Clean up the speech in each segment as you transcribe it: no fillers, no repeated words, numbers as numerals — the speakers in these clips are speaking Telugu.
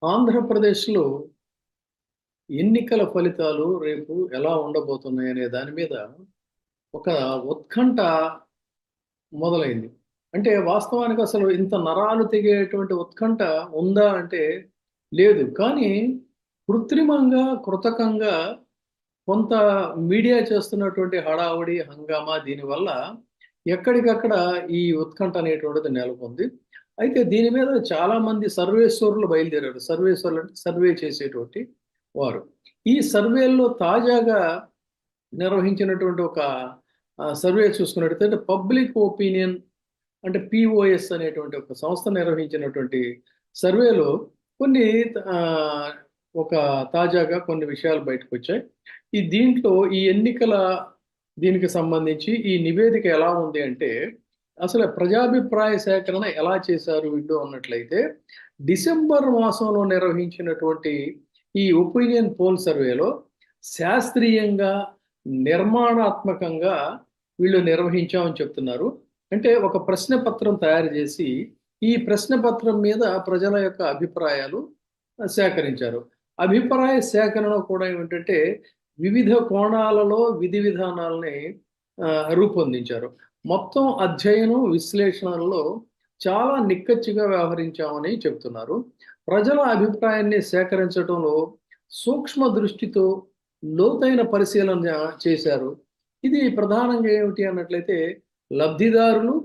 ఆంధ్రప్రదేశ్‌లో ఎన్నికల ఫలితాలు రేపు ఎలా ఉండబోతున్నాయనే దాని మీద ఒక ఉత్కంఠ మొదలైంది. అంటే వాస్తవానికి అసలు ఇంత నరాలు తెగేటువంటి ఉత్కంఠ ఉందా అంటే లేదు. కానీ కృత్రిమంగా, కృతకంగా కొంత మీడియా చేస్తున్నటువంటి హడావుడి, హంగామా దీనివల్ల ఎక్కడికక్కడ ఈ ఉత్కంఠ అనేటువంటిది నెలకొంది. అయితే దీని మీద చాలామంది సర్వేశ్వరులు బయలుదేరారు. సర్వేశ్వరులు అంటే సర్వే చేసేటువంటి వారు. ఈ సర్వేల్లో తాజాగా నిర్వహించినటువంటి ఒక సర్వే చూసుకున్నట్టయితే పబ్లిక్ ఒపీనియన్ అంటే పిఓఎస్ అనేటువంటి ఒక సంస్థ నిర్వహించినటువంటి సర్వేలో కొన్ని ఆహ్, ఒక తాజాగా కొన్ని విషయాలు బయటకొచ్చాయి. దీంట్లో ఈ ఎన్నికల దీనికి సంబంధించి ఈ నివేదిక ఎలా ఉంది అంటే, అసలు ప్రజాభిప్రాయ సేకరణ ఎలా చేశారు వీళ్ళు అన్నట్లయితే, డిసెంబర్ మాసంలో నిర్వహించినటువంటి ఈ ఒపీనియన్ పోల్ సర్వేలో శాస్త్రీయంగా, నిర్మాణాత్మకంగా వీళ్ళు నిర్వహించామని చెప్తున్నారు. అంటే ఒక ప్రశ్న పత్రం తయారు చేసి, ఈ ప్రశ్న పత్రం మీద ప్రజల యొక్క అభిప్రాయాలు సేకరించారు. అభిప్రాయ సేకరణ కూడా ఏమిటంటే, వివిధ కోణాలలో విధి విధానాల్ని రూపొందించారు. మొత్తం అధ్యయనం, విశ్లేషణల్లో చాలా నిక్కచ్చిగా వ్యవహరించామని చెప్తున్నారు. ప్రజల అభిప్రాయాన్ని సేకరించడంలో సూక్ష్మ దృష్టితో లోతైన పరిశీలన చేశారు. ఇది ప్రధానంగా ఏమిటి అన్నట్లయితే లబ్ధిదారులు,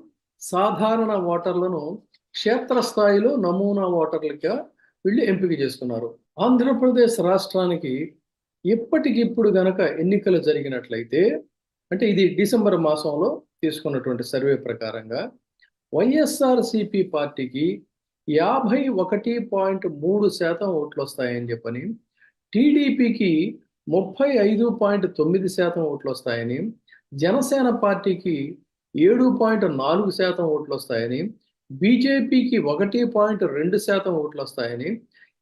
సాధారణ ఓటర్లను క్షేత్రస్థాయిలో నమూనా ఓటర్లుగా వీళ్ళు ఎంపిక చేసుకున్నారు. ఆంధ్రప్రదేశ్ రాష్ట్రానికి ఇప్పటికిప్పుడు గనక ఎన్నికలు జరిగినట్లయితే అంటే ఇది డిసెంబర్ మాసంలో తీసుకున్నటువంటి సర్వే ప్రకారంగా వైఎస్ఆర్‌సీపీ పార్టీకి 51.3% ఓట్లు వస్తాయని చెప్పని, టీడీపీకి 35.9% ఓట్లు వస్తాయని, జనసేన పార్టీకి 7.4% ఓట్లు వస్తాయని, బీజేపీకి 1.2% ఓట్లు వస్తాయని,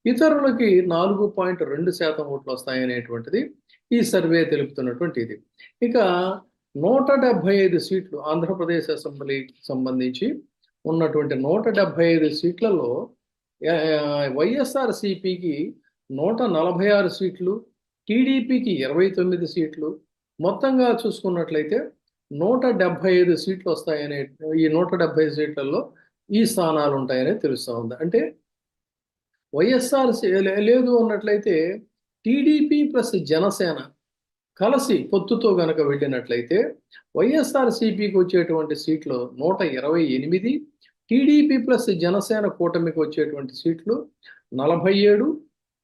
ఇతరులకి 4.2% ఓట్లు వస్తాయనేటువంటిది ఈ సర్వే తెలుపుతున్నటువంటిది. ఇక 175 సీట్లు ఆంధ్రప్రదేశ్ అసెంబ్లీకి సంబంధించి ఉన్నటువంటి 175 సీట్లలో వైఎస్ఆర్‌సీపీకి 146 సీట్లు, టీడీపీకి 29 సీట్లు, మొత్తంగా చూసుకున్నట్లయితే 175 సీట్లు వస్తాయనే ఈ 170 సీట్లలో ఈ స్థానాలు ఉంటాయని తెలుస్తా ఉంది. అంటే లేదు అన్నట్లయితే టీడీపీ ప్లస్ జనసేన కలిసి పొత్తుతో గనక వెళ్ళినట్లయితే వైఎస్ఆర్‌సీపీకి వచ్చేటువంటి సీట్లు 128, టీడీపీ ప్లస్ జనసేన కూటమికి వచ్చేటువంటి సీట్లు 47,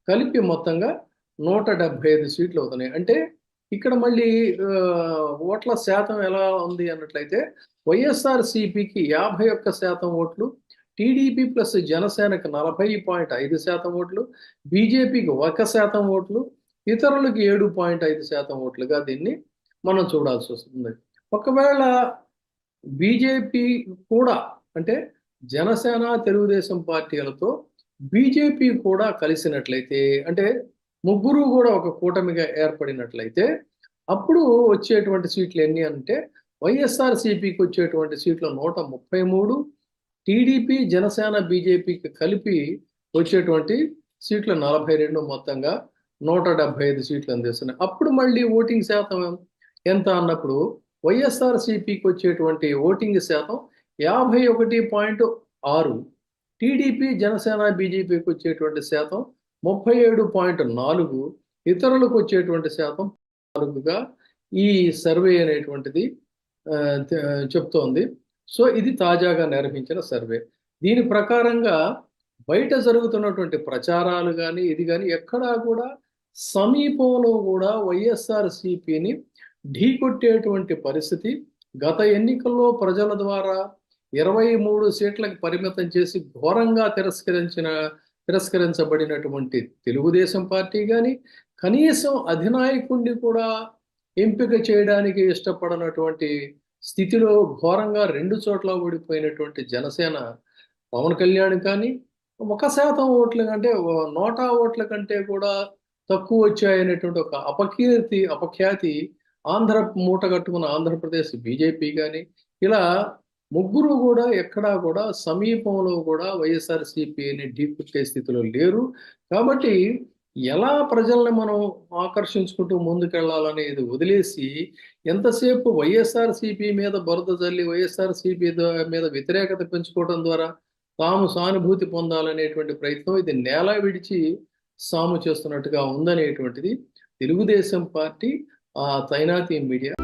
కలిపి మొత్తంగా 175 సీట్లు అవుతున్నాయి. అంటే ఇక్కడ మళ్ళీ ఓట్ల శాతం ఎలా ఉంది అన్నట్లయితే వైఎస్ఆర్‌సీపీకి 51% ఓట్లు, టీడీపీ ప్లస్ జనసేనకి 40.5% ఓట్లు, బీజేపీకి 1% ఓట్లు, ఇతరులకు 7.5% ఓట్లుగా దీన్ని మనం చూడాల్సి వస్తుంది. ఒకవేళ బీజేపీ కూడా అంటే జనసేన, తెలుగుదేశం పార్టీలతో బీజేపీ కూడా కలిసినట్లయితే అంటే ముగ్గురు కూడా ఒక కూటమిగా ఏర్పడినట్లయితే అప్పుడు వచ్చేటువంటి సీట్లు ఎన్ని అంటే వైఎస్ఆర్‌సీపీకి వచ్చేటువంటి సీట్లు 133, టీడీపీ, జనసేన, బీజేపీకి కలిపి వచ్చేటువంటి సీట్లు 42, మొత్తంగా 175 సీట్లు అందిస్తున్నాయి. అప్పుడు మళ్ళీ ఓటింగ్ శాతం ఎంత అన్నప్పుడు వైఎస్ఆర్‌సీపీకి వచ్చేటువంటి ఓటింగ్ శాతం 51.6, టీడీపీ, జనసేన, బీజేపీకి వచ్చేటువంటి శాతం 37.4, ఇతరులకు వచ్చేటువంటి శాతం 4గా ఈ సర్వే అనేటువంటిది చెప్తోంది. సో ఇది తాజాగా నిర్వహించిన సర్వే. దీని ప్రకారంగా బయట జరుగుతున్నటువంటి ప్రచారాలు గాని, ఇది గాని ఎక్కడా కూడా సమీపంలో కూడా వైఎస్ఆర్‌సీపీని ఢీకొట్టేటువంటి పరిస్థితి గత ఎన్నికల్లో ప్రజల ద్వారా 23 సీట్లకు పరిమితం చేసి ఘోరంగా తిరస్కరించబడినటువంటి తెలుగుదేశం పార్టీ గాని, కనీసం అధినాయకుడిని కూడా ఎంపిక చేయడానికి ఇష్టపడనటువంటి స్థితిలో ఘోరంగా 2 చోట్ల ఓడిపోయినటువంటి జనసేన పవన్ కళ్యాణ్ కానీ, 1% ఓట్ల కంటే నోటా ఓట్ల కంటే కూడా తక్కువ వచ్చాయనేటువంటి ఒక అపఖ్యాతి మూట కట్టుకున్న ఆంధ్రప్రదేశ్ బీజేపీ కానీ ఇలా ముగ్గురు కూడా ఎక్కడా కూడా సమీపంలో కూడా వైఎస్ఆర్సీపీని ఢీకొట్టే స్థితిలో లేరు. కాబట్టి ఎలా ప్రజల్ని మనం ఆకర్షించుకుంటూ ముందుకెళ్లాలనేది వదిలేసి ఎంతసేపు వైఎస్ఆర్సీపీ మీద బురద జల్లి వైఎస్ఆర్సీపీ మీద వ్యతిరేకత పెంచుకోవడం ద్వారా తాము సానుభూతి పొందాలనేటువంటి ప్రయత్నం ఇది నేల విడిచి సాము చేస్తున్నట్టుగా ఉందనేటువంటిది తెలుగుదేశం పార్టీ తైనాతి మీడియా